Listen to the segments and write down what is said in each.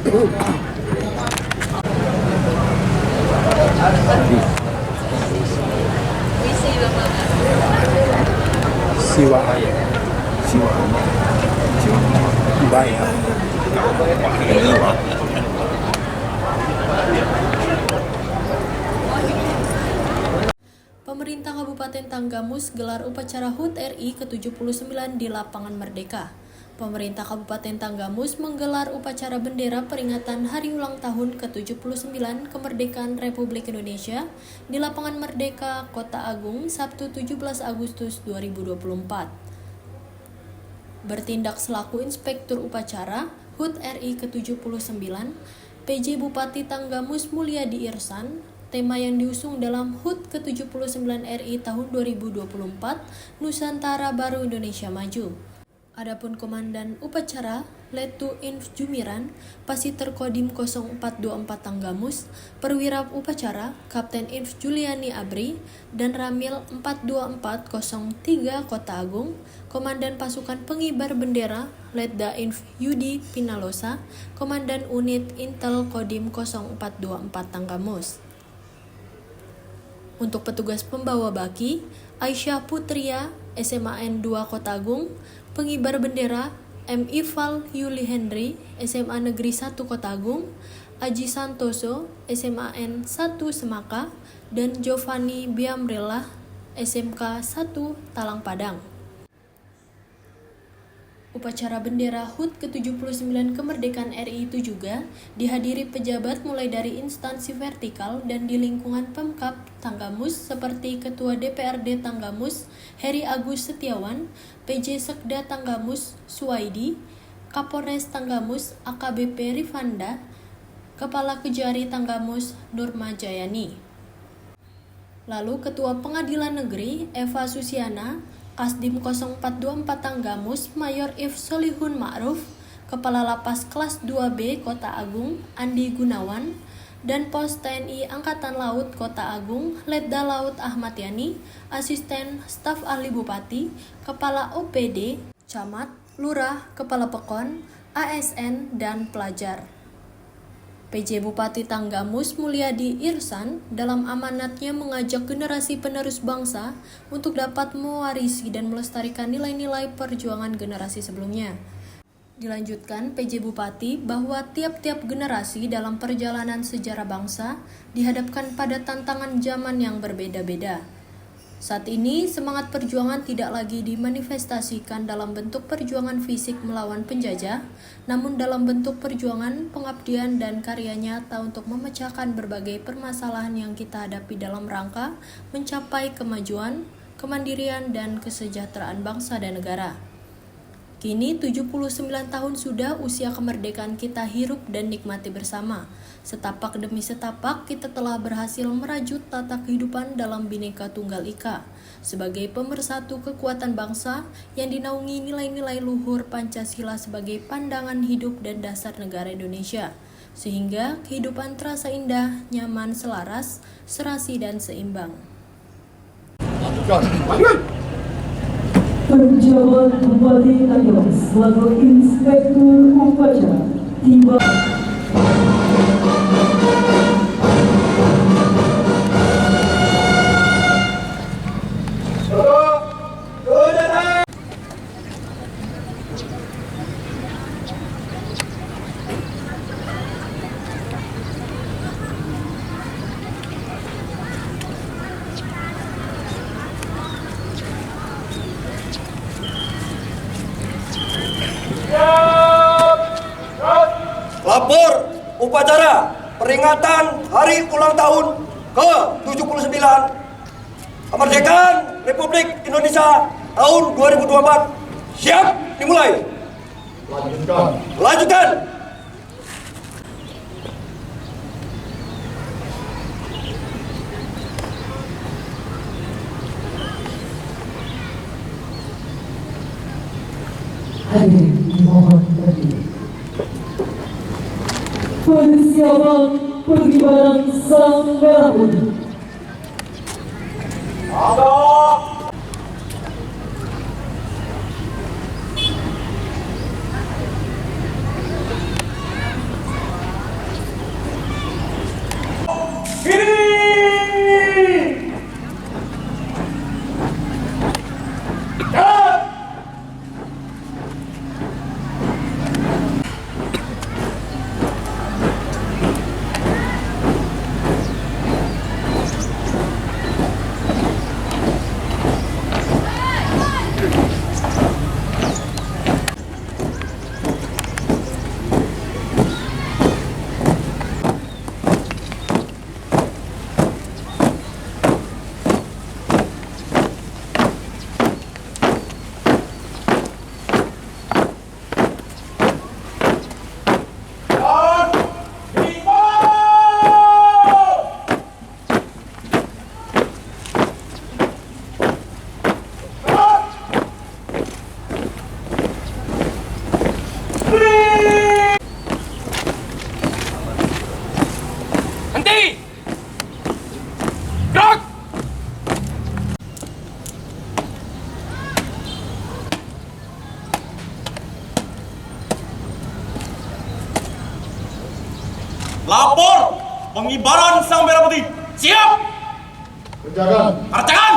Siwa Siwa baik. Pemerintah Kabupaten Tanggamus gelar upacara HUT RI ke-79 di Lapangan Merdeka. Pemerintah Kabupaten Tanggamus menggelar upacara bendera peringatan Hari Ulang Tahun ke-79 Kemerdekaan Republik Indonesia di Lapangan Merdeka, Kota Agung, Sabtu 17 Agustus 2024. Bertindak selaku Inspektur Upacara HUT RI ke-79, PJ Bupati Tanggamus Mulyadi Irsan, tema yang diusung dalam HUT ke-79 RI tahun 2024, Nusantara Baru Indonesia Maju. Adapun Komandan Upacara Letu Inf Jumiran, Pasiter Kodim 0424 Tanggamus, Perwira Upacara Kapten Inf Juliani Abri, dan Ramil 42403 Kota Agung, Komandan Pasukan Pengibar Bendera Letda Inf Yudi Pinalosa, Komandan Unit Intel Kodim 0424 Tanggamus. Untuk petugas pembawa baki, Aisyah Putria, SMAN 2 Kota Agung, pengibar bendera M. Ival Yuli Henry, SMA Negeri 1 Kota Agung, Aji Santoso, SMAN 1 Semaka, dan Giovanni Biamrella, SMK 1 Talang Padang. Upacara bendera HUT ke-79 Kemerdekaan RI itu juga dihadiri pejabat mulai dari instansi vertikal dan di lingkungan Pemkab Tanggamus seperti Ketua DPRD Tanggamus Heri Agus Setiawan, PJ Sekda Tanggamus Suwaidi, Kapolres Tanggamus AKBP Rifanda, Kepala Kejari Tanggamus Nurma Jayani. Lalu Ketua Pengadilan Negeri Eva Susiana, Kasdim 0424 Tanggamus Mayor If Solihun Ma'ruf, Kepala Lapas Kelas 2B Kota Agung Andi Gunawan, dan Pos TNI Angkatan Laut Kota Agung Letda Laut Ahmad Yani, Asisten Staf Ahli Bupati, Kepala OPD, Camat, Lurah, Kepala Pekon, ASN, dan pelajar. PJ Bupati Tanggamus Mulyadi Irsan dalam amanatnya mengajak generasi penerus bangsa untuk dapat mewarisi dan melestarikan nilai-nilai perjuangan generasi sebelumnya. Dilanjutkan PJ Bupati bahwa tiap-tiap generasi dalam perjalanan sejarah bangsa dihadapkan pada tantangan zaman yang berbeda-beda. Saat ini, semangat perjuangan tidak lagi dimanifestasikan dalam bentuk perjuangan fisik melawan penjajah, namun dalam bentuk perjuangan, pengabdian, dan karya nyata untuk memecahkan berbagai permasalahan yang kita hadapi dalam rangka mencapai kemajuan, kemandirian, dan kesejahteraan bangsa dan negara. Kini 79 tahun sudah usia kemerdekaan kita hirup dan nikmati bersama. Setapak demi setapak kita telah berhasil merajut tata kehidupan dalam Bhinneka Tunggal Ika sebagai pemersatu kekuatan bangsa yang dinaungi nilai-nilai luhur Pancasila sebagai pandangan hidup dan dasar negara Indonesia, sehingga kehidupan terasa indah, nyaman, selaras, serasi, dan seimbang. Pejabat Bupati Tanggamus selaku Inspektur Upacara tiba. Lapor upacara peringatan Hari Ulang Tahun ke-79 Kemerdekaan Republik Indonesia tahun 2024 siap dimulai. Lanjutkan. Hadirin mohon berdiri. Persiapan pengibaran Sang Merah Putih. Lapor pengibaran Sang Merah Putih. Siap. Kerjakan. Kerjakan.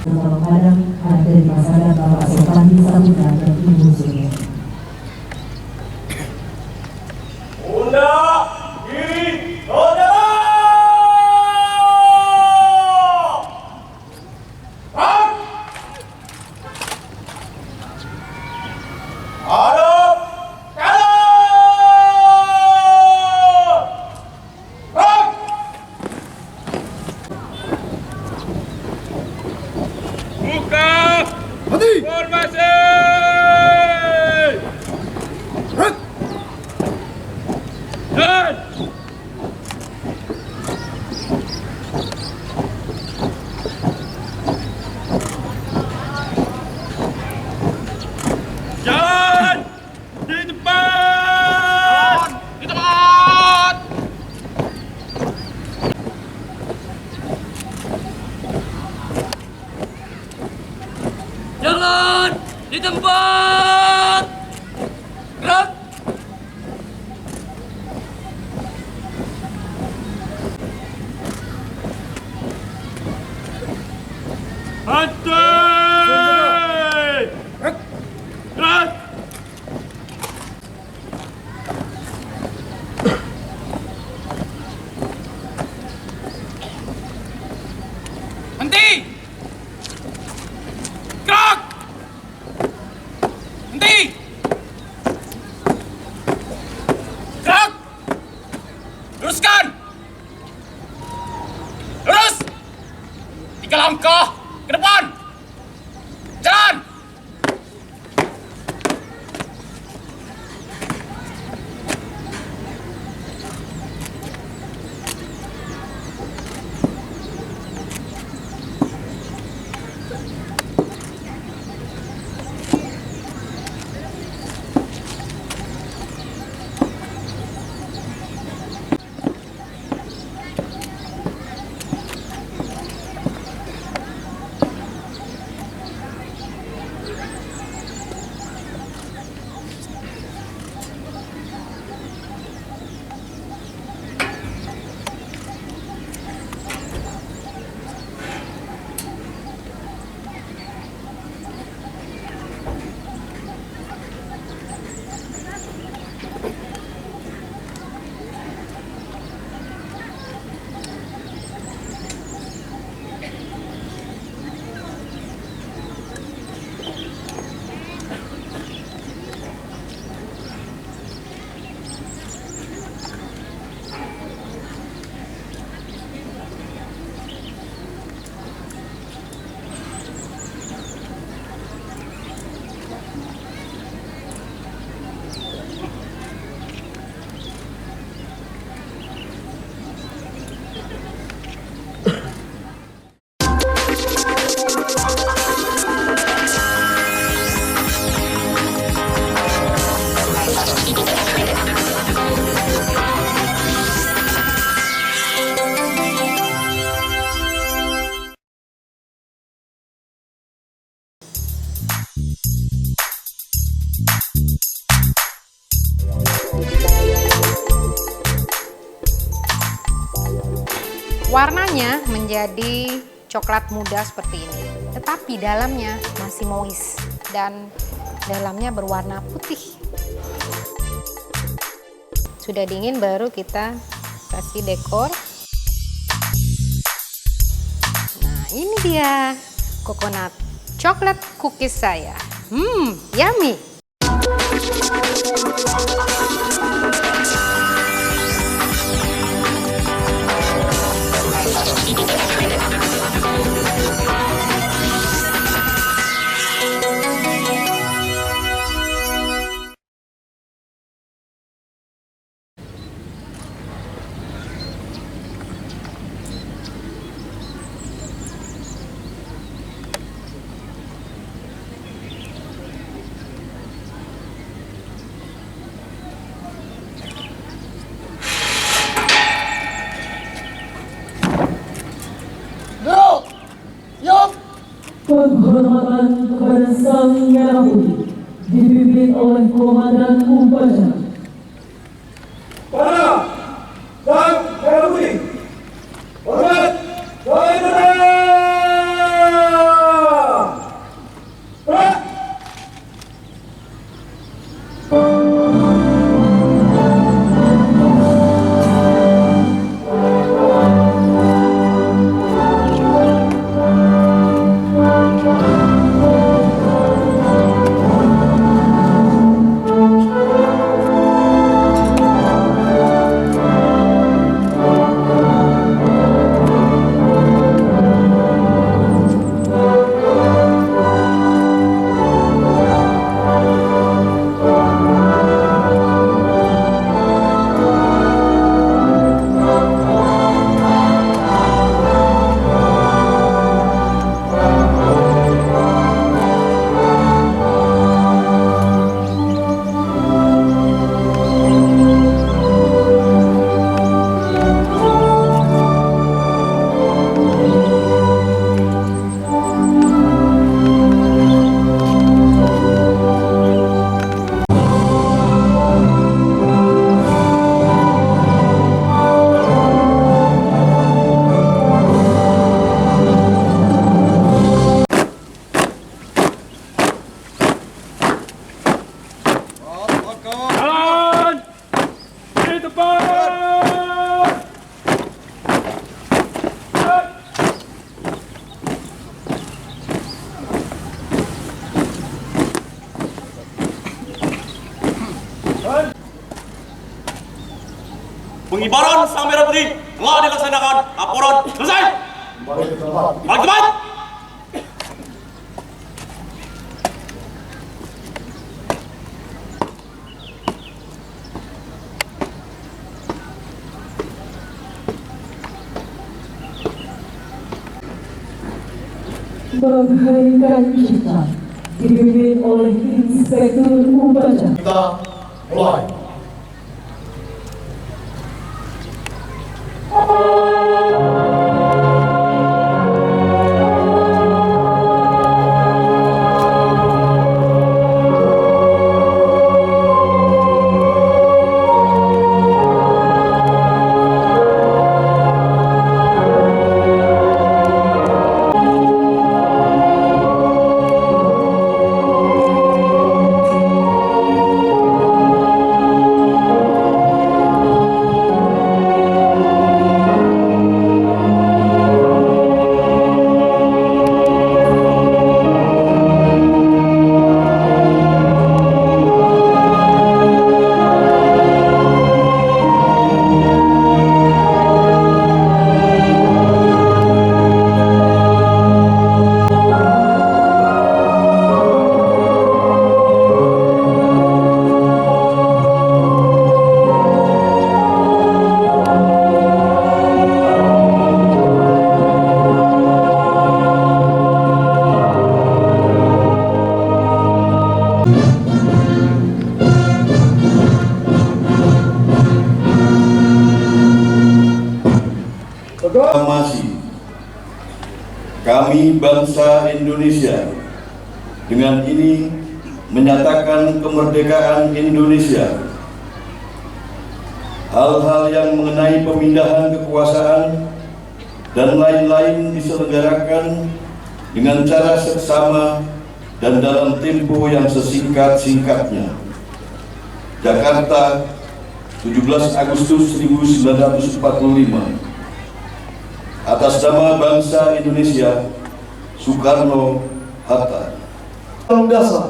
Nama Padang ada di masyarakat Bapak Sopandi Samudra dan Ibu Surya. Bunda, kiri, roda. Hadap kanan. Buka formasi. Dan jalan di tempat. Di tempat. Jalan di tempat. Gerak. Hati. Gerak. Henti. Gerak. Henti. Gerak. Luruskan. Lurus. 3 langkah ke depan. Jalan. Warnanya menjadi coklat muda seperti ini, tetapi dalamnya masih moist dan dalamnya berwarna putih. Sudah dingin baru kita kasih dekor. Nah, ini dia coconut coklat cookies saya. Yummy! Penghormatan kepada Sang Merah Putih dipimpin oleh Komandan Upacara. Para Sang Merah Putih, hormat Saudara. Jalan! Di depan! Pengibaran Sang Merah Putih telah dilaksanakan. Laporan selesai. Kembali ke tempat. Balik tempat. Mengharikan kita dipimpin oleh Inspektur Upacara. Kita mulai. Proklamasi kami bangsa Indonesia dengan ini menyatakan kemerdekaan Indonesia. Hal-hal yang mengenai pemindahan kekuasaan dan lain-lain diselenggarakan dengan cara seksama dan dalam tempo yang sesingkat-singkatnya. Jakarta, 17 Agustus 1945. Atas nama bangsa Indonesia, Soekarno, Hatta. Undang-Undang Dasar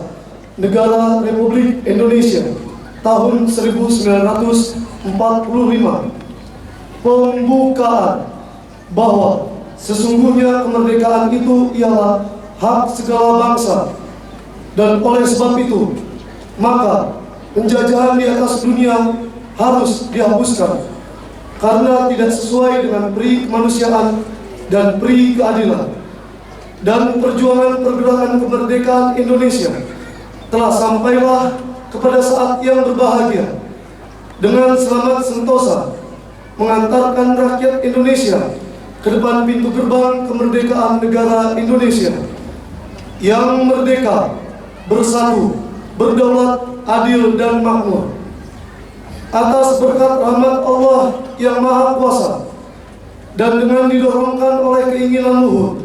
Negara Republik Indonesia tahun 1945 pembukaan bahwa sesungguhnya kemerdekaan itu ialah hak segala bangsa, dan oleh sebab itu maka penjajahan di atas dunia harus dihapuskan karena tidak sesuai dengan peri kemanusiaan dan peri keadilan. Dan perjuangan pergerakan kemerdekaan Indonesia telah sampailah kepada saat yang berbahagia dengan selamat sentosa mengantarkan rakyat Indonesia ke depan pintu gerbang kemerdekaan negara Indonesia yang merdeka, bersatu, berdaulat, adil dan makmur. Atas berkat rahmat Allah yang Maha Kuasa dan dengan didorongkan oleh keinginan luhur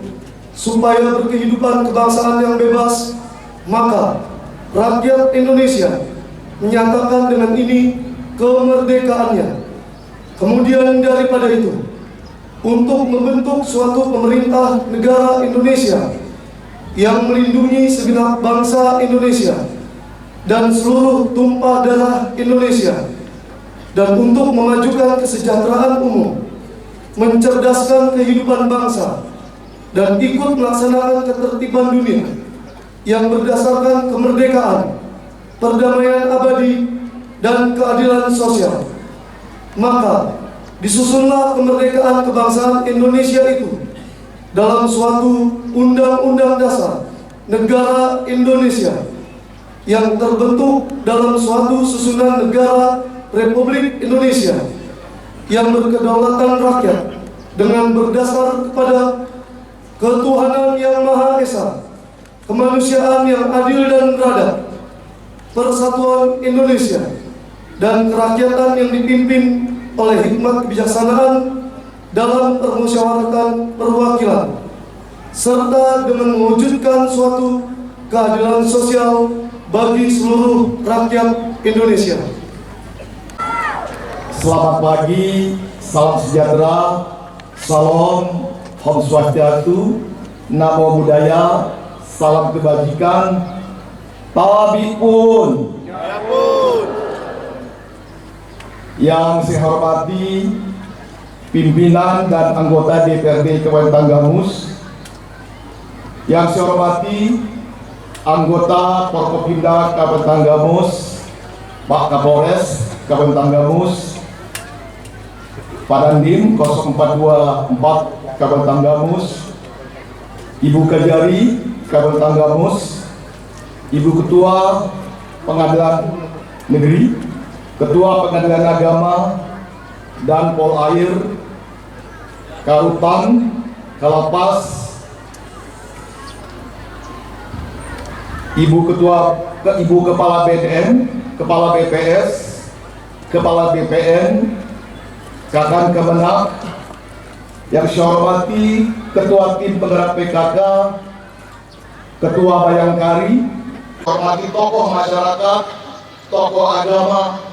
supaya berkehidupan kebangsaan yang bebas, maka rakyat Indonesia menyatakan dengan ini kemerdekaannya. Kemudian daripada itu, untuk membentuk suatu pemerintah negara Indonesia yang melindungi segenap bangsa Indonesia dan seluruh tumpah darah Indonesia, dan untuk memajukan kesejahteraan umum, mencerdaskan kehidupan bangsa, dan ikut melaksanakan ketertiban dunia yang berdasarkan kemerdekaan, perdamaian abadi, dan keadilan sosial. Maka disusunlah kemerdekaan kebangsaan Indonesia itu dalam suatu Undang-Undang Dasar Negara Indonesia yang terbentuk dalam suatu susunan negara Republik Indonesia yang berkedaulatan rakyat dengan berdasar kepada ketuhanan yang Maha Esa, kemanusiaan yang adil dan beradab, persatuan Indonesia, dan kerakyatan yang dipimpin oleh hikmat kebijaksanaan dalam permusyawaratan perwakilan, serta dengan mewujudkan suatu keadilan sosial bagi seluruh rakyat Indonesia. Selamat pagi, salam sejahtera, salam, Om Swastiastu, Namo Buddhaya, salam kebajikan, Tabipun. Yang saya hormati pimpinan dan anggota DPRD Kabupaten Tanggamus, yang saya hormati anggota Forkopimda Kabupaten Tanggamus, Pak Kapolres Kabupaten Tanggamus, Pak Dandim 0424 Kabupaten Tanggamus, Ibu Kajari Kabupaten Tanggamus, Ibu Ketua Pengadilan Negeri, Ketua Pengadilan Agama dan Polair, Karutan, Kalapas, Ibu Kepala BDN, Kepala BPS, Kepala BPN, Kakang Kemenak, yang saya hormati Ketua Tim Penggerak PKK, Ketua Bayangkari, hormati tokoh masyarakat, tokoh agama,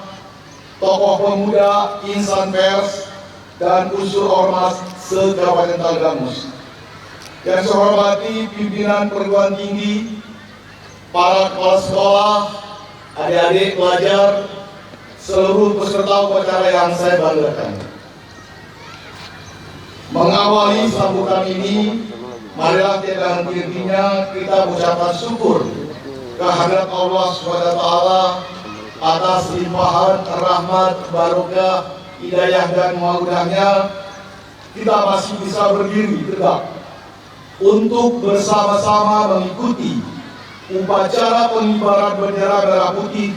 tokoh pemuda, insan pers, dan unsur ormas se-Kabupaten Tanggamus. Yang saya hormati pimpinan perguruan tinggi, para kepala sekolah, adik-adik pelajar, seluruh peserta upacara yang saya banggakan. Mengawali sambutan ini, marilah tiada henti-hentinya kita mengucapkan syukur kehadirat Allah SWT atas limpahan rahmat, barokah, hidayah dan maudahnya. Kita masih bisa berdiri tegak untuk bersama-sama mengikuti upacara pengibaran bendera merah putih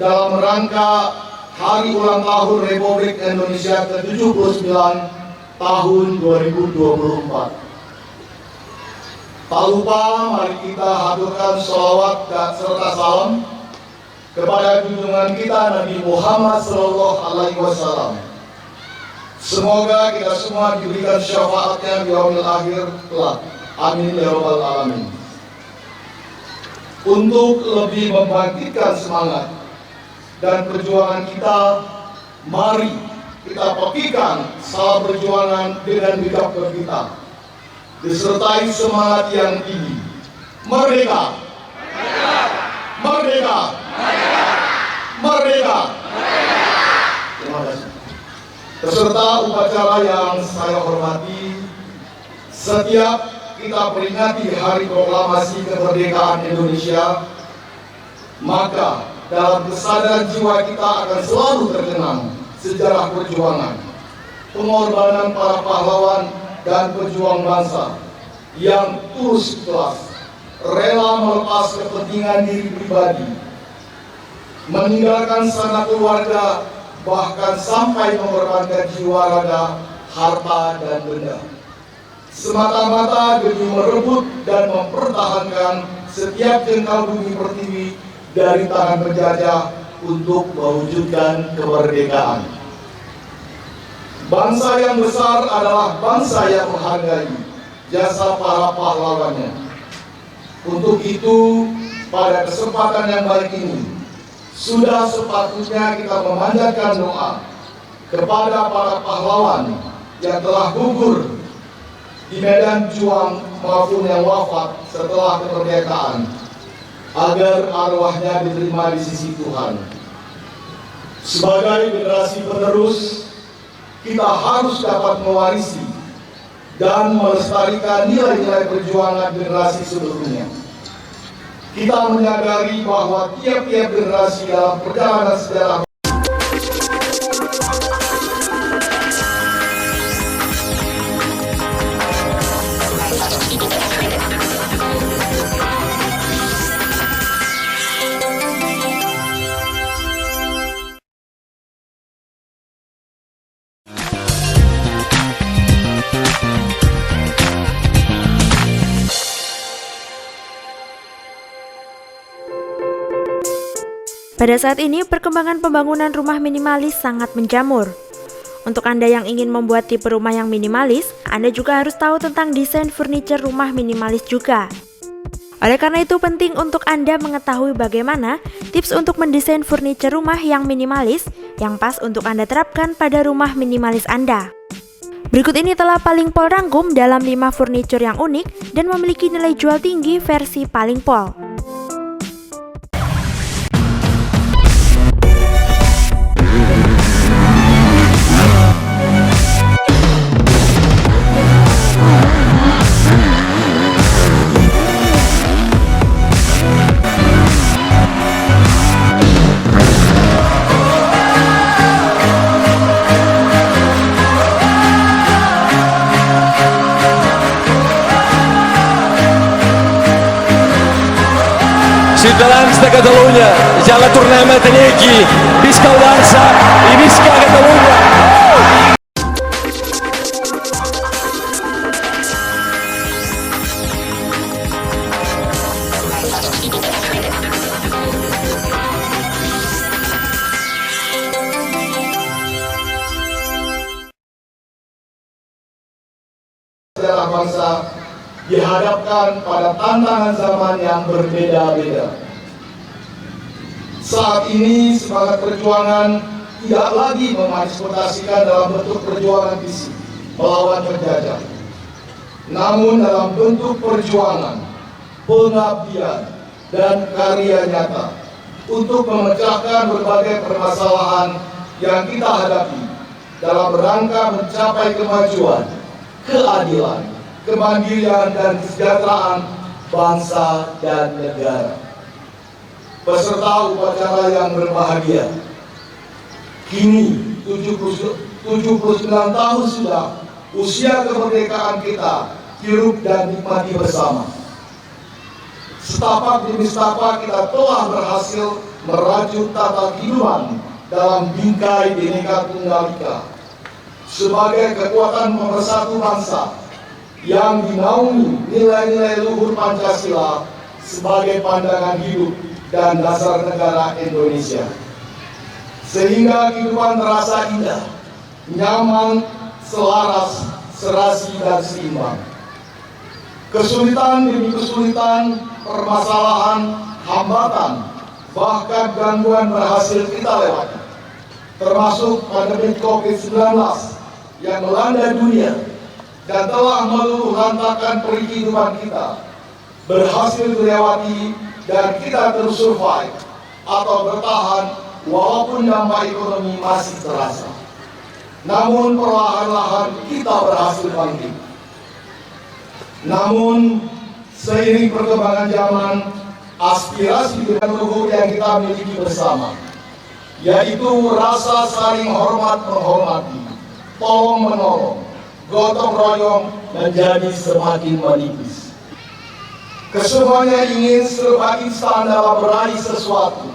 dalam rangka Hari Ulang Tahun Republik Indonesia ke-79 tahun 2024. Tak lupa mari kita haturkan sholawat dan serta salam kepada junjungan kita Nabi Muhammad SAW. Semoga kita semua diberikan syafaatnya di yaumil akhir kelak. Amin ya rabbal alamin. Untuk lebih membangkitkan semangat dan perjuangan kita, mari kita pakikan salam perjuangan dengan bidang kita, disertai semangat yang tinggi Merdeka! Merdeka! Merdeka! Terima kasih. Peserta upacara yang saya hormati, setiap kita peringati Hari Proklamasi Kemerdekaan Indonesia, maka dalam kesadaran jiwa kita akan selalu terkenang sejarah perjuangan, pengorbanan para pahlawan dan pejuang bangsa yang tulus ikhlas, rela melepas kepentingan diri pribadi, meninggalkan sanak keluarga, bahkan sampai mengorbankan jiwa raga, harta dan benda, semata-mata demi merebut dan mempertahankan setiap jengkal bumi pertiwi dari tangan penjajah untuk mewujudkan kemerdekaan. Bangsa yang besar adalah bangsa yang menghargai jasa para pahlawannya. Untuk itu, pada kesempatan yang baik ini, sudah sepatutnya kita memanjatkan doa kepada para pahlawan yang telah gugur di medan juang maupun yang wafat setelah kemerdekaan, agar arwahnya diterima di sisi Tuhan. Sebagai generasi penerus, kita harus dapat mewarisi dan melestarikan nilai-nilai perjuangan generasi sebelumnya. Kita menyadari bahwa tiap-tiap generasi dalam perjalanan sejarah Pada saat ini, perkembangan pembangunan rumah minimalis sangat menjamur. Untuk Anda yang ingin membuat tipe rumah yang minimalis, Anda juga harus tahu tentang desain furniture rumah minimalis juga. Oleh karena itu, penting untuk Anda mengetahui bagaimana tips untuk mendesain furniture rumah yang minimalis yang pas untuk Anda terapkan pada rumah minimalis Anda. Berikut ini telah Paling Pol rangkum dalam 5 furniture yang unik dan memiliki nilai jual tinggi versi Paling Pol. Ciutadans de Catalunya, ja la tornem a tenir aquí. Visca el Barça i visca Catalunya! Sejarah bangsa dihadapkan pada tantangan zaman yang berbeda-beda. Saat ini semangat perjuangan tidak lagi memanifestasikan dalam bentuk perjuangan fisik melawan penjajah, namun dalam bentuk perjuangan, pengabdian, dan karya nyata untuk memecahkan berbagai permasalahan yang kita hadapi dalam rangka mencapai kemajuan, keadilan, kemandirian dan kesejahteraan bangsa dan negara. Peserta upacara yang berbahagia, kini 79 tahun sudah usia kemerdekaan kita hirup dan nikmati bersama. Setapak demi setapak kita telah berhasil merajut tata kehidupan dalam bingkai Bhinneka Tunggal Ika sebagai kekuatan pemersatu bangsa yang dinaungi nilai-nilai luhur Pancasila sebagai pandangan hidup dan dasar negara Indonesia. Sehingga kehidupan terasa indah, nyaman, selaras, serasi, dan seimbang. Kesulitan demi kesulitan, permasalahan, hambatan, bahkan gangguan berhasil kita lewati. Termasuk pandemi COVID-19 yang melanda dunia dan telah meluluh lantakan kehidupan kita. berhasil dilewati dan kita terus survive atau bertahan walaupun dampak ekonomi masih terasa. Namun perlahan-lahan kita berhasil bangkit. Namun seiring perkembangan zaman, aspirasi dan luhur yang kita miliki bersama, yaitu rasa saling hormat menghormati, tolong menolong, gotong royong menjadi semakin menipis. Kesemuanya ingin serba instan dalam meraih sesuatu,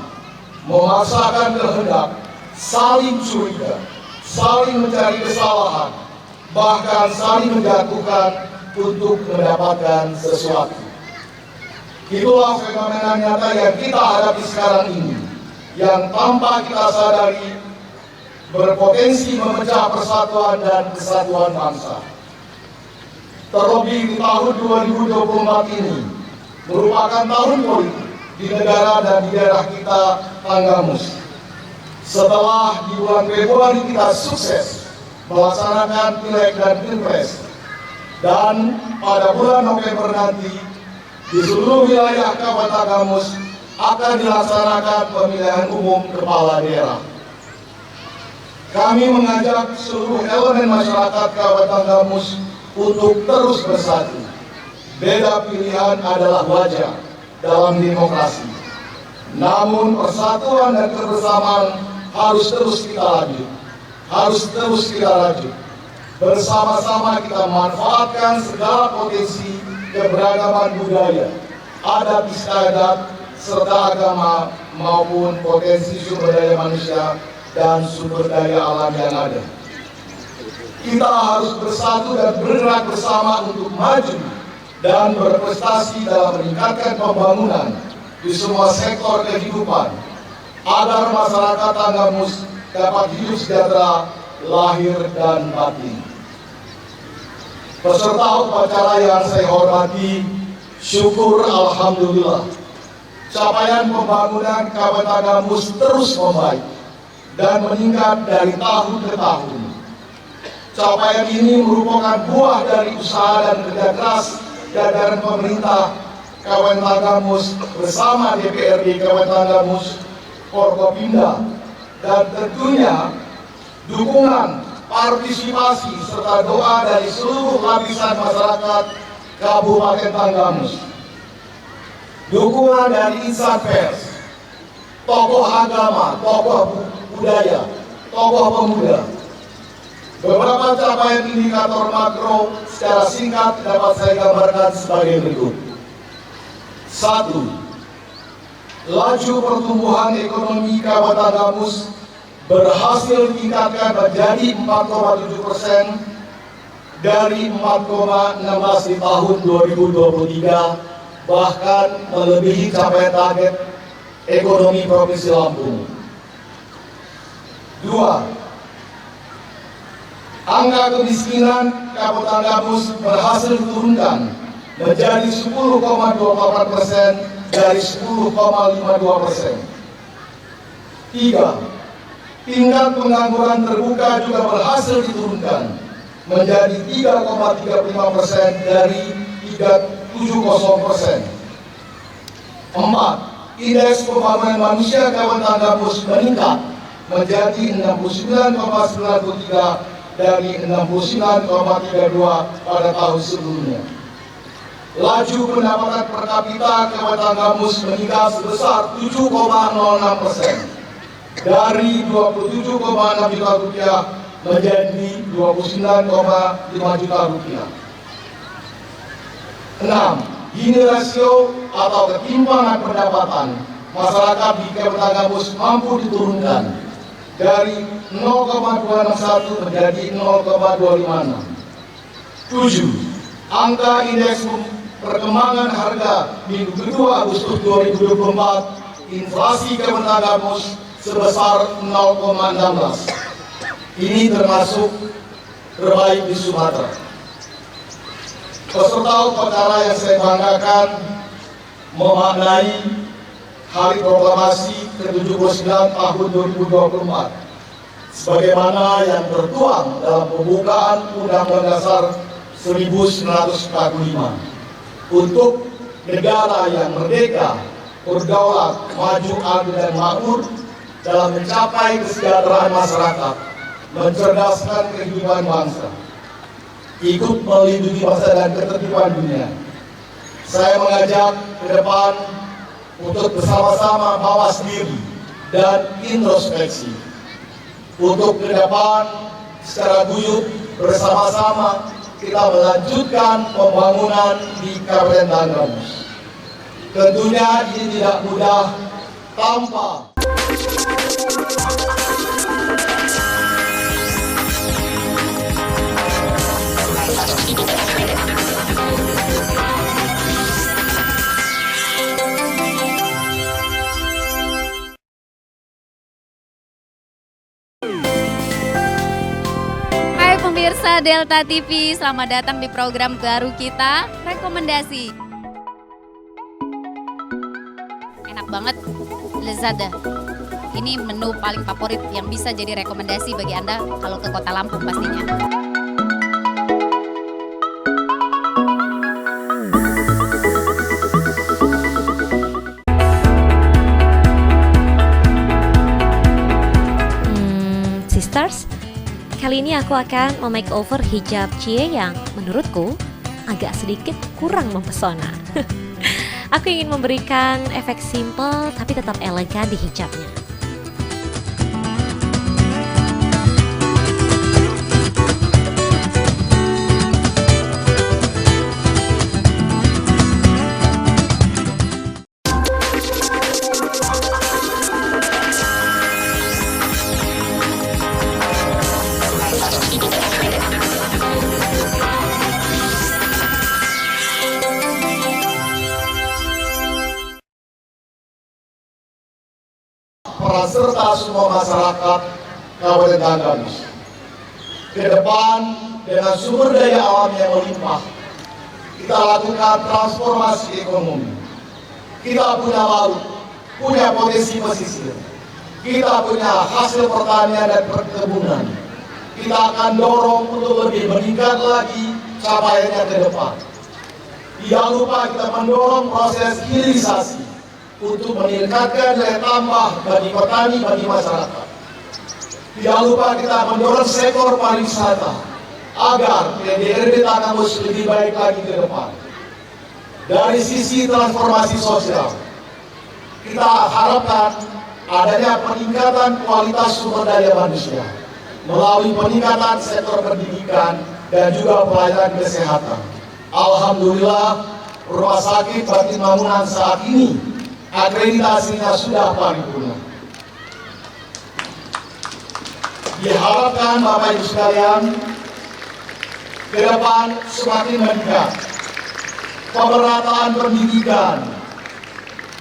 memaksakan kehendak, saling curiga, saling mencari kesalahan, bahkan saling menjatuhkan untuk mendapatkan sesuatu. Itulah fenomena nyata yang kita hadapi sekarang ini, yang tanpa kita sadari berpotensi memecah persatuan dan kesatuan bangsa. Terlebih di tahun 2024 ini merupakan tahun politik di negara dan di daerah kita, Tanggamus. Setelah di bulan Februari kita sukses melaksanakan pileg dan pilpres, dan pada bulan November nanti di seluruh wilayah Kabupaten Tanggamus akan dilaksanakan pemilihan umum kepala daerah. Kami mengajak seluruh elemen masyarakat Kabupaten Tanggamus untuk terus bersatu. Beda pilihan adalah wajar dalam demokrasi. Namun persatuan dan kebersamaan harus terus kita lanjut. Bersama-sama kita manfaatkan segala potensi keberagaman budaya, adat istiadat, serta agama maupun potensi sumber daya manusia dan sumber daya alam yang ada. Kita harus bersatu dan bergerak bersama untuk maju dan berprestasi dalam meningkatkan pembangunan di semua sektor kehidupan, agar masyarakat Tanggamus dapat hidup sejahtera lahir dan batin. Peserta upacara yang saya hormati, syukur alhamdulillah, capaian pembangunan Kabupaten Tanggamus terus membaik dan meningkat dari tahun ke tahun. Capaian ini merupakan buah dari usaha dan kerja keras jajaran pemerintah Kabupaten Tanggamus bersama DPRD Kabupaten Tanggamus, Forkopimda, dan tentunya dukungan, partisipasi, serta doa dari seluruh lapisan masyarakat Kabupaten Tanggamus. Dukungan dari insan pers, tokoh agama, tokoh budaya, tokoh pemuda. Beberapa capaian indikator makro secara singkat dapat saya gambarkan sebagai berikut. 1. Laju pertumbuhan ekonomi Kabupaten Tanggamus berhasil ditingkatkan menjadi 4,7% dari 4,16 di tahun 2023, bahkan melebihi capaian target ekonomi Provinsi Lampung. 2. Angka kemiskinan Kabupaten Tanggamus berhasil diturunkan menjadi 10,24% dari 10,52%. 3. Tingkat pengangguran terbuka juga berhasil diturunkan menjadi 3,35% dari 3,70%. 4. Indeks pembangunan manusia Kabupaten Tanggamus meningkat menjadi 69,93 dari 69,32 pada tahun sebelumnya. Laju pendapatan per kapita Kabupaten Tanggamus meningkat sebesar 7,06% dari 27,6 juta rupiah menjadi 29,5 juta rupiah. 6. Gini rasio atau ketimpangan pendapatan masyarakat di Kabupaten Tanggamus mampu diturunkan dari 0,261 menjadi 0,256. 7. Angka indeks perkembangan harga minggu kedua Agustus 2024 inflasi Kabupaten Tanggamus sebesar 0,16. Ini termasuk terbaik di Sumatera. Peserta upacara yang saya banggakan memaknai Hari Proklamasi ke-79 tahun 2024 sebagaimana yang tertuang dalam pembukaan Undang-Undang Dasar 1945 untuk negara yang merdeka, berdaulat, maju, adil dan makmur dalam mencapai kesejahteraan masyarakat, mencerdaskan kehidupan bangsa, ikut melindungi bangsa dan ketertiban dunia. Saya mengajak ke depan untuk bersama-sama mawas diri dan introspeksi. Untuk ke depan secara guyup bersama-sama kita melanjutkan pembangunan di Kabupaten Tanggamus. Tentunya ini tidak mudah tanpa Hai pemirsa Delta TV, selamat datang di program baru kita, Rekomendasi. Enak banget, lezat dah. Ini menu paling favorit yang bisa jadi rekomendasi bagi Anda kalau ke Kota Lampung pastinya. Sisters, kali ini aku akan memakeover hijab Cie yang menurutku agak sedikit kurang mempesona. Aku ingin memberikan efek simple tapi tetap elegan di hijabnya. peran serta semua masyarakat Kabupaten Tanggamus. Ke depan dengan sumber daya alam yang melimpah, kita lakukan transformasi ekonomi. Kita punya laut, punya potensi pesisir, kita punya hasil pertanian dan perkebunan. Kita akan dorong untuk lebih meningkat lagi capaiannya ke depan. Tidak lupa kita mendorong proses hilirisasi untuk meningkatkan nilai tambah bagi petani, bagi masyarakat. Tidak lupa kita mendorong sektor pariwisata agar PDRB Tanggamus lebih baik lagi ke depan. Dari sisi transformasi sosial, kita harapkan adanya peningkatan kualitas sumber daya manusia melalui peningkatan sektor pendidikan dan juga pelayanan kesehatan. Alhamdulillah, Rumah Sakit Batin Mangunan saat ini akreditasinya sudah paripurna. Diharapkan Bapak Ibu sekalian, ke depan semakin meningkat. Pemerataan pendidikan,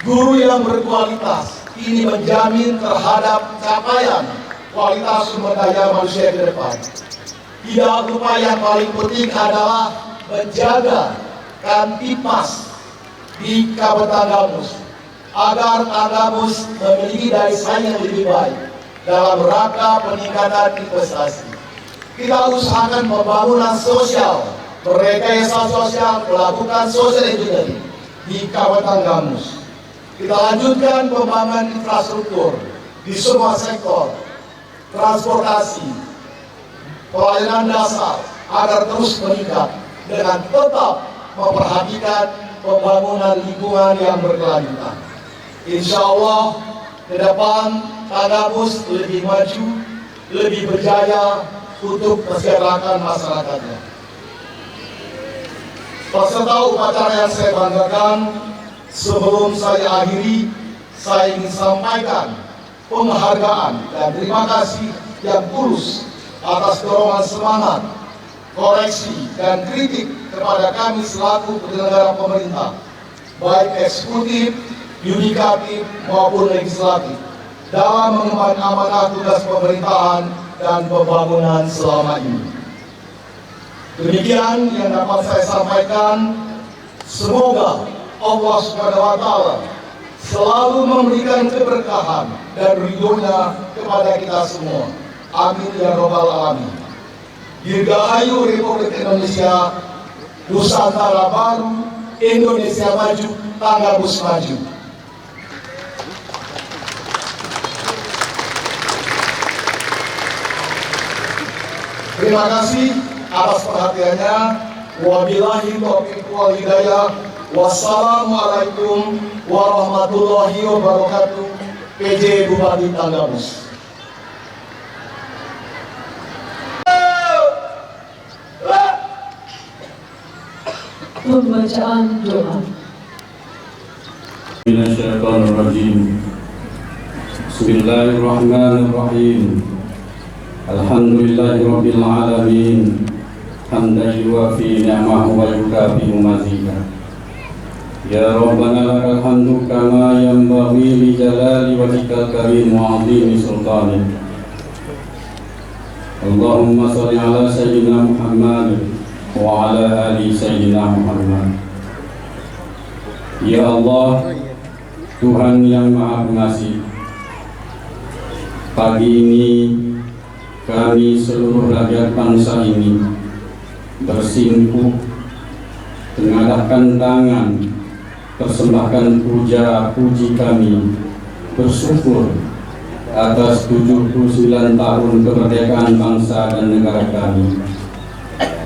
guru yang berkualitas, ini menjamin terhadap capaian kualitas sumber daya manusia ke depan. Tidak lupa yang paling penting adalah menjaga Kamtipmas di Kabupaten Tanggamus agar Tanggamus memiliki daya saing yang lebih baik dalam rangka peningkatan investasi. Kita usahakan pembangunan sosial, rekayasa sosial, melakukan social engineering di Kabupaten Tanggamus. Kita lanjutkan pembangunan infrastruktur di semua sektor, transportasi, pelayanan dasar agar terus meningkat dengan tetap memperhatikan pembangunan lingkungan yang berkelanjutan. Insya Allah ke depan Tanggamus lebih maju, lebih berjaya untuk mensejahterakan masyarakatnya. Peserta upacara yang saya banggakan, sebelum saya akhiri, saya ingin sampaikan penghargaan dan terima kasih yang tulus atas dorongan semangat, koreksi, dan kritik kepada kami selaku penyelenggara pemerintah, baik eksekutif, yudikatif, maupun legislatif, dalam mengemban amanah tugas pemerintahan dan pembangunan selama ini. Demikian yang dapat saya sampaikan. Semoga Allah SWT selalu memberikan keberkahan dan ridhonya kepada kita semua. Amin ya Rabbal Alamin. Dirgahayu Republik Indonesia, Nusantara Baru, Indonesia maju, Tanggamus maju. Terima kasih atas perhatiannya. Wabillahi taufiq wal hidayah. Wassalamualaikum warahmatullahi wabarakatuh. PJ Bupati Tanggamus. Pembacaan doa. Minasyaitonirrajim. Bismillahirrahmanirrahim. Alhamdulillahirabbil alamin. Hamdan yuwafi ni'amahu wa yukafi mazidah. Ya Rabbana lakal hamdu kama yanbaghi li jalali wajhikal karim wa 'azimi sultanik. Allahumma shalli ala sayyidina Muhammad wa ala ali sayyidina Muhammad. Ya Allah, Tuhan yang Maha Pengasih, pagi ini kami seluruh rakyat bangsa ini bersimpuh, mengadahkan tangan, persembahkan puja puji kami, bersyukur atas 79 tahun kemerdekaan bangsa dan negara kami,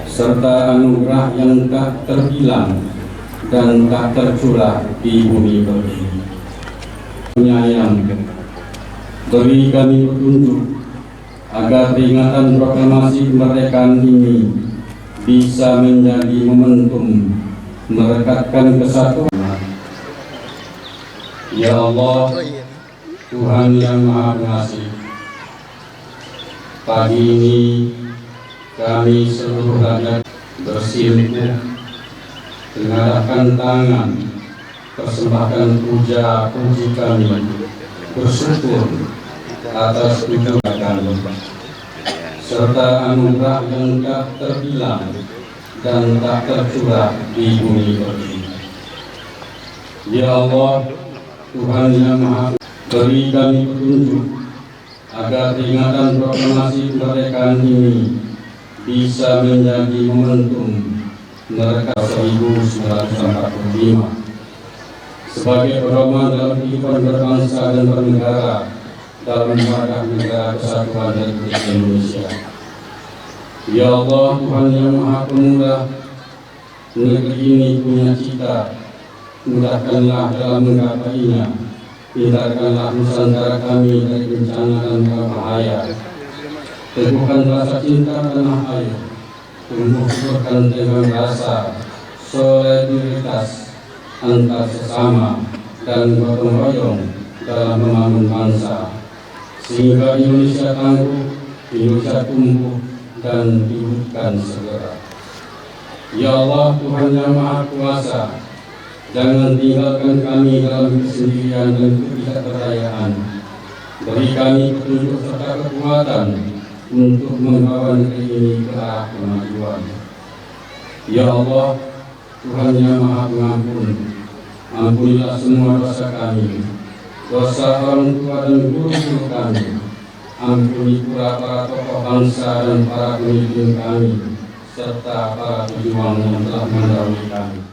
serta anugerah yang tak terbilang dan tak tercurah di bumi pertiwi. Penyayang, beri kami petunjuk agar peringatan proklamasi kemerdekaan ini bisa menjadi momentum merekatkan kesatuan. Ya Allah, Tuhan yang Maha Pengasih, pagi ini kami seluruh rakyat bersimpuh, mengadahkan tangan, persembahkan puja puji kami, bersyukur atas kunjungan kami, serta anugerah yang tak terbilang dan tak tercurah di bumi pertiwi. Ya Allah, Tuhan yang Maha, beri kami petunjuk agar peringatan proklamasi kemerdekaan ini bisa menjadi momentum merekat 1945 sebagai pedoman dalam kehidupan berbangsa dan bernegara dalam warga negara kesatuan Republik Indonesia. Ya Allah, Tuhan yang Maha Pemurah, negeri ini punya cita, mudahkanlah dalam menggapainya, hindarkanlah Nusantara kami dari bencana dan bahaya, teguhkan rasa cinta tanah air, tumbuhkan dengan rasa solidaritas antar sesama dan gotong royong dalam membangun bangsa, sehingga Indonesia tangguh, Indonesia tumbuh dan diwujudkan segera. Ya Allah, Tuhan yang Maha Kuasa, jangan tinggalkan kami dalam kesendirian dan ketidakberdayaan. Beri kami petunjuk serta kekuatan untuk membawa negeri ini ke arah kemajuan. Ya Allah, Tuhan yang Maha Pengampun, ampunilah semua dosa kami, dosa orang tua dan guru-guru kami. Ampuni pula para tokoh bangsa dan para pemimpin kami, serta para pejuang yang telah mendahului kami.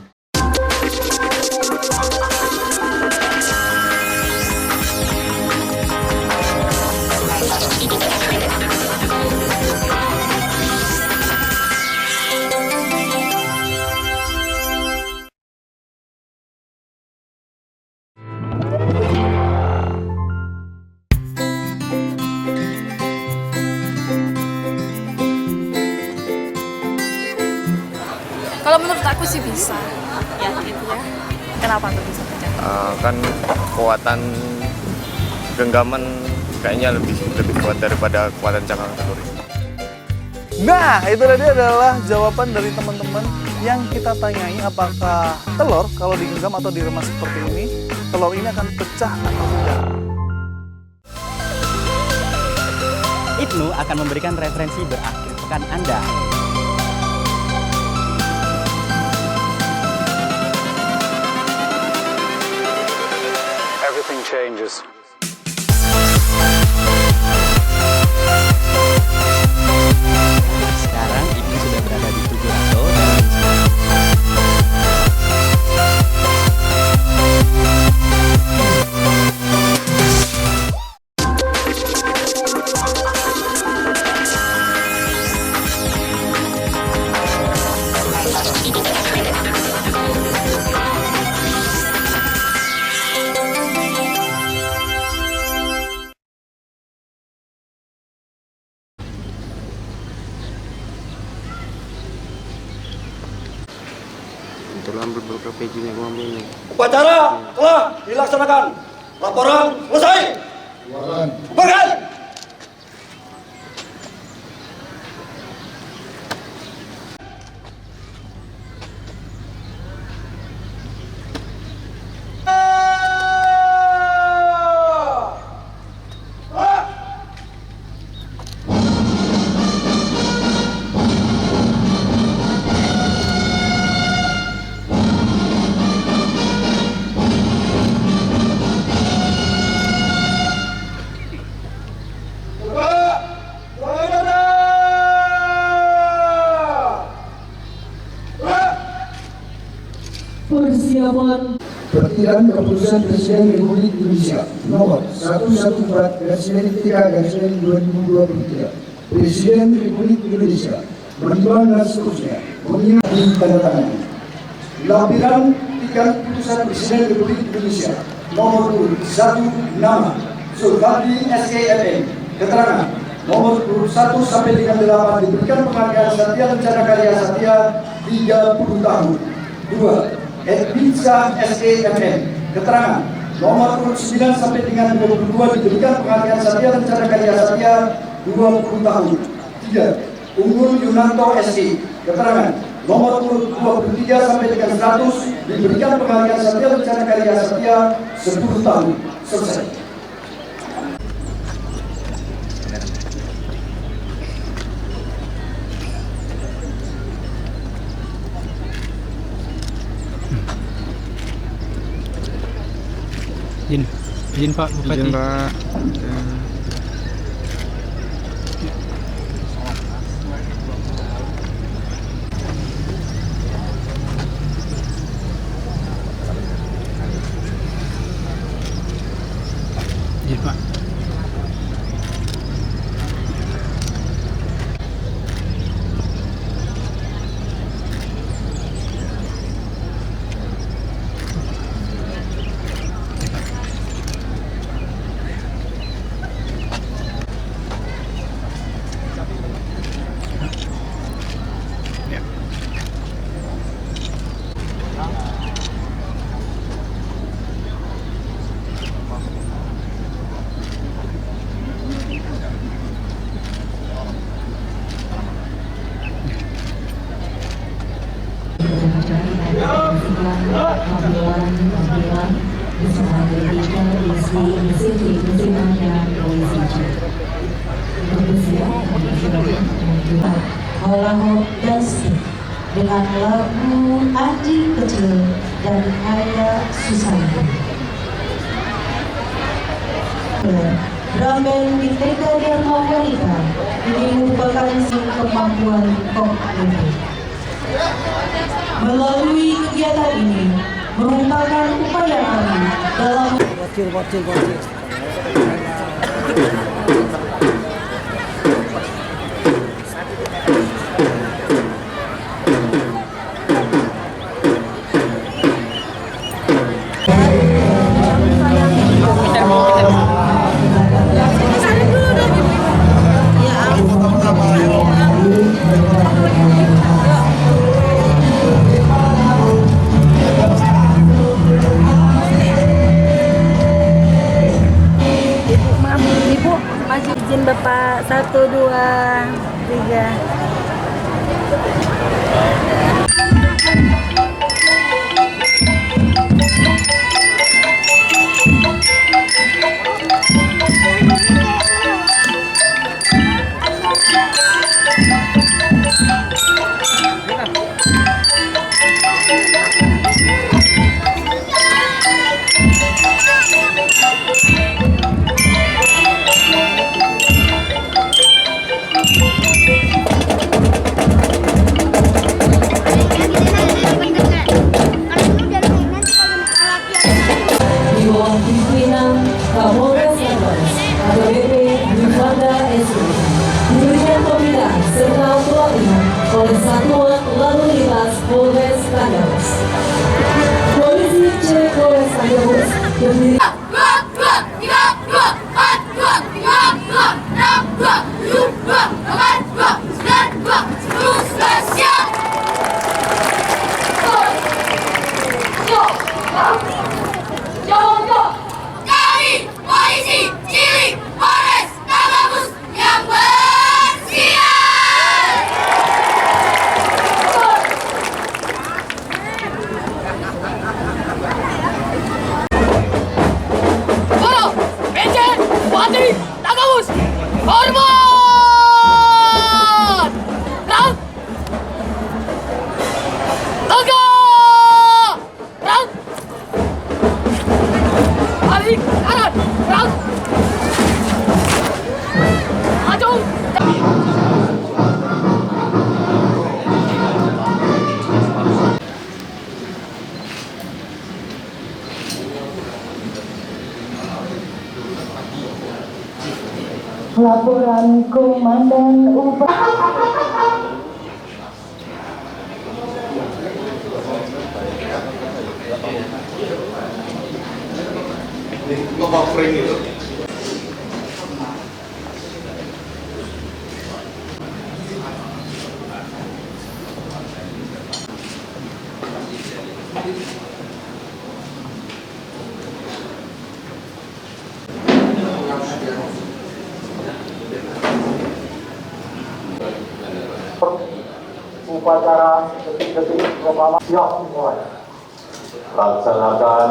Kalau menurut aku sih bisa, ya gitu ya. Kenapa tuh bisa pecah? Kan kekuatan genggaman kayaknya lebih kuat daripada kekuatan cangkang telur. Nah, itu tadi adalah jawaban dari teman-teman yang kita tanyai, apakah telur kalau digenggam atau diremas seperti ini, telur ini akan pecah atau tidak. Ibnu akan memberikan referensi berakhir pekan Anda. Everything changes. Sekarang Ibnu sudah berada di Tujuh Rato. Upacara telah dilaksanakan. Laporan selesai. Bubarkan. Persiapan Pertigaan Keputusan Presiden Republik Indonesia Nomor 114/2023 Presiden Republik Indonesia berimbang dan seterusnya mengingat ditandatangani. Lampiran 3 Keputusan Presiden Republik Indonesia Nomor 1 Nama Zulkifli SKMM. Keterangan nomor 1 sampai dengan 8 diberikan penghargaan Satya Lencana Karya Satya 30 tahun. 2. Edwinsa SKMM. Keterangan nomor 9 sampai dengan 22 diberikan penghargaan Satya Lencana Karya Satya 20 tahun. 3. Unggul Yunanto SC. Keterangan nomor 23 sampai dengan 100 diberikan penghargaan Satya Lencana Karya Satya 10 tahun. Selesai. Izin Pak Bupati. Izin Pak. Izin Pak. Holahok Dasti dengan lagu Adik Kecil dan Ayah Susana. Drum band di TK Dharma Wanita ini merupakan kemampuan kompetitif. Melalui kegiatan ini merupakan upaya kami dalam bocil. Izin Bapak 1, 2, 3. Laporan Komandan upacara detik-detik proklamasi siap dimulai. Laksanakan.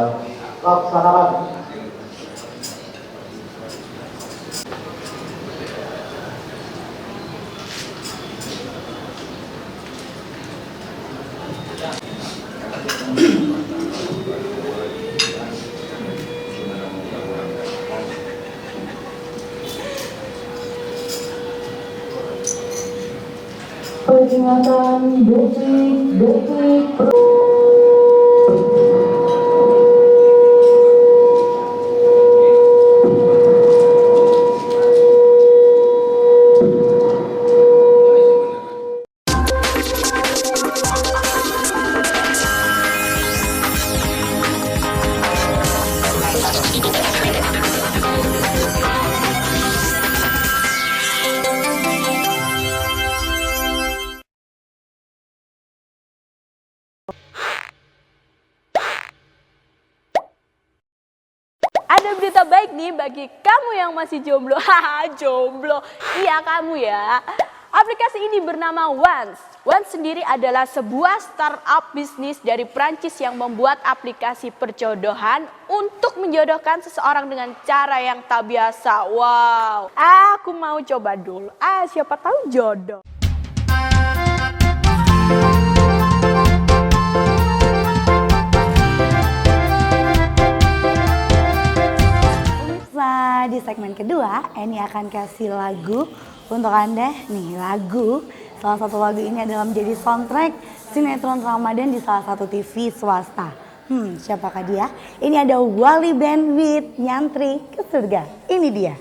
peringatan detik-detik Ada berita baik nih bagi kamu yang masih jomblo. Haha, jomblo. Iya kamu ya. Aplikasi ini bernama Once. Once sendiri adalah sebuah startup bisnis dari Prancis yang membuat aplikasi perjodohan untuk menjodohkan seseorang dengan cara yang tak biasa. Wow. Aku mau coba dulu. Siapa tahu jodoh. Di segmen kedua, Eni akan kasih lagu untuk Anda. Nih lagu, salah satu lagu ini adalah menjadi soundtrack sinetron Ramadan di salah satu TV swasta. Siapakah dia? Ini ada Wali Band with Nyantri ke Surga. Ini dia.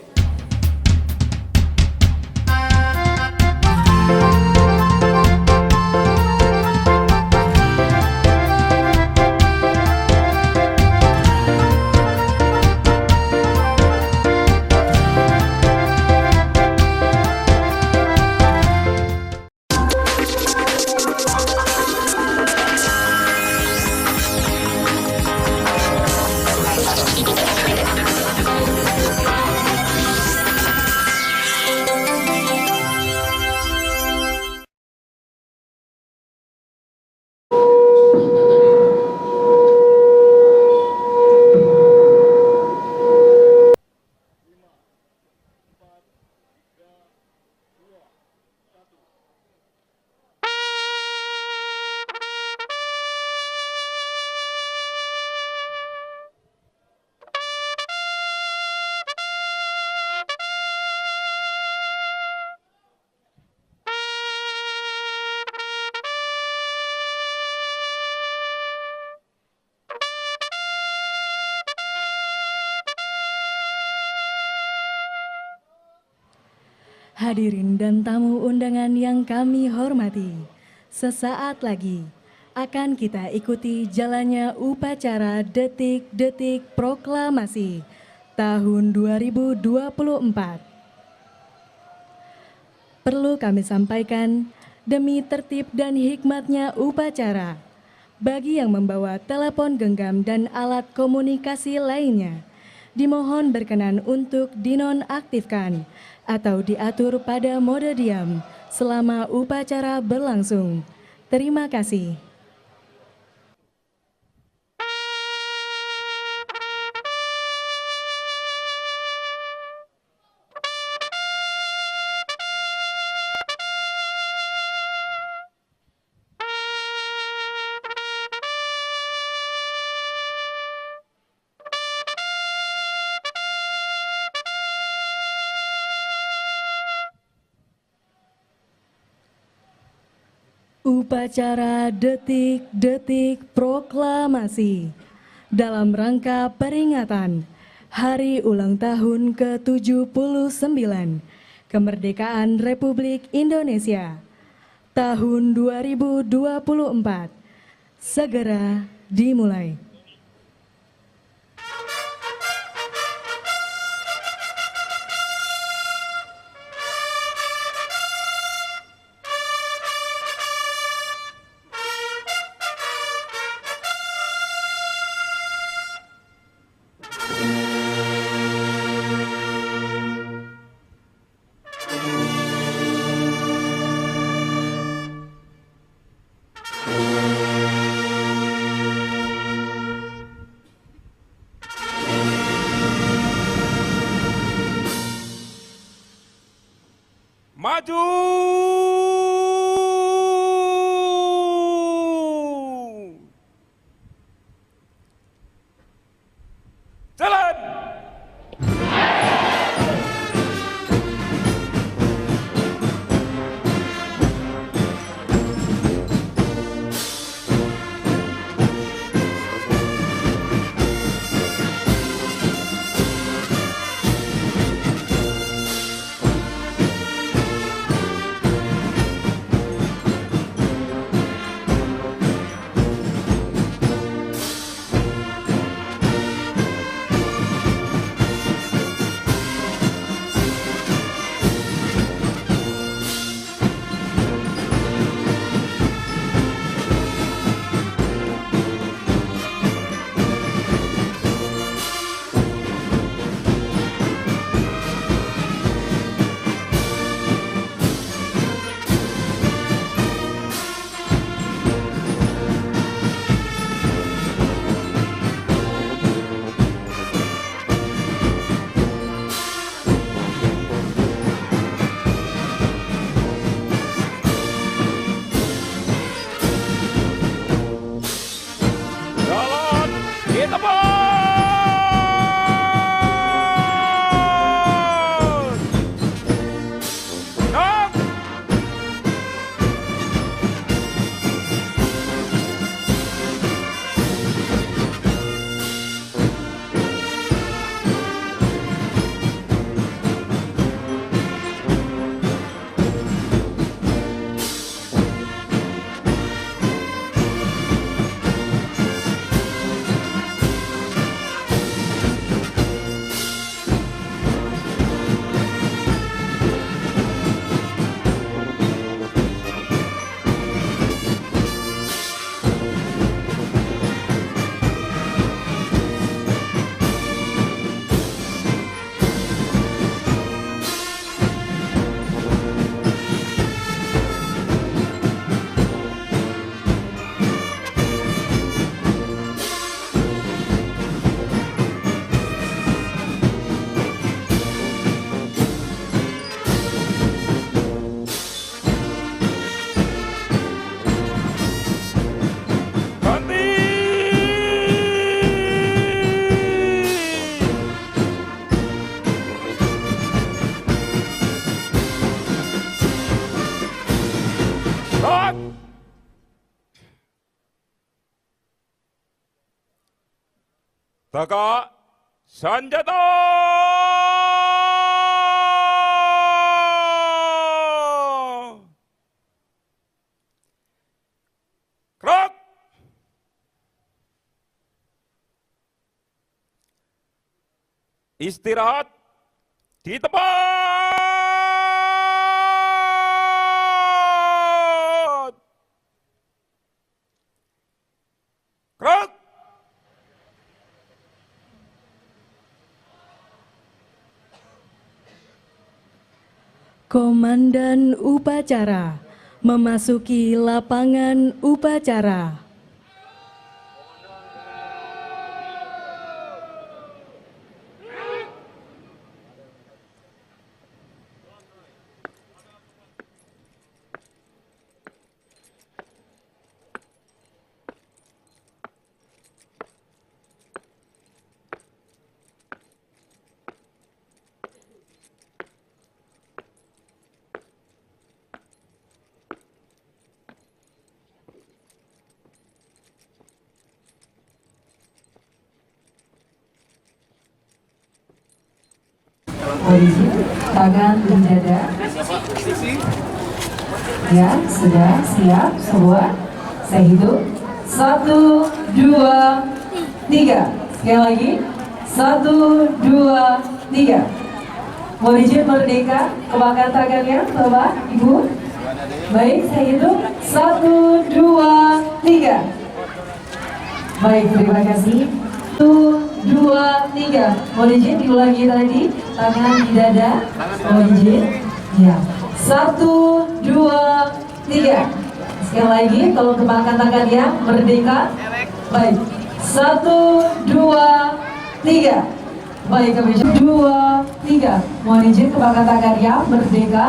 Hadirin dan tamu undangan yang kami hormati, sesaat lagi akan kita ikuti jalannya upacara detik-detik proklamasi tahun 2024. Perlu kami sampaikan, demi tertib dan hikmatnya upacara, bagi yang membawa telepon genggam dan alat komunikasi lainnya, dimohon berkenan untuk dinonaktifkan atau diatur pada mode diam selama upacara berlangsung. Terima kasih. Upacara detik-detik proklamasi dalam rangka peringatan Hari Ulang Tahun ke-79 Kemerdekaan Republik Indonesia tahun 2024 segera dimulai. Maju! Jalan! Taka Sanjata! Krok! Istirahat di tempat! Krok! Komandan upacara memasuki lapangan upacara. Mohon izin, tangan di dada. Ya, sudah siap semua. Saya hitung. 1, 2, 3. Sekali lagi. 1, 2, 3. Mohon izin merdeka. Kebanggaan tangannya, Bapak, Ibu. Baik, saya hitung. 1, 2, 3. Baik, terima kasih. 1, 2, 3. Mohon izin diulangi tadi. Tangan di dada. Mohon izin. Ya. 1, 2, 3. Sekali lagi, kalau kebanggaan tangannya merdeka. Baik. 1, 2, 3. Baik, kami 2, 3. Mohon izin kebanggaan tangannya merdeka.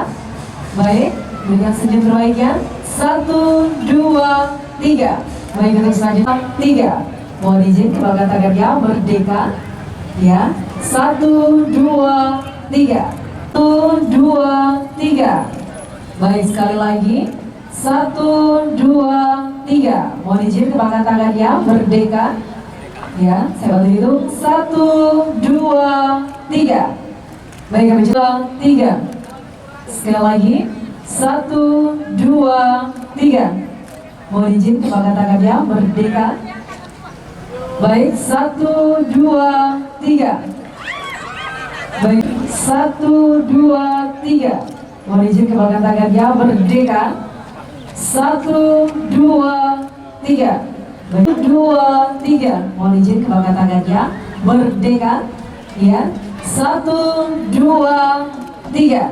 Baik, dengan senyum terbaiknya. 1, 2, 3. Baik, untuk selanjutnya 3. Mohon izin kebanggaan tangannya merdeka. Ya. 1, 2, 3. 1, 2, 3. Baik, sekali lagi. 1, 2, 3. Mohon izin kebanggaan tangannya merdeka. Ya, saya bantu hitung. 1, 2, 3. Baik, kami coba 3. Sekali lagi. 1, 2, 3. Mohon izin kebanggaan tangannya merdeka. Baik, 1, 2, 3. Baik, 1, 2, 3. Mohon izin kebanggaan tangannya merdeka. 1, 2, 3. Baik, 2, 3. Mohon izin kebanggaan tangannya merdeka. Ya, 1, 2, 3.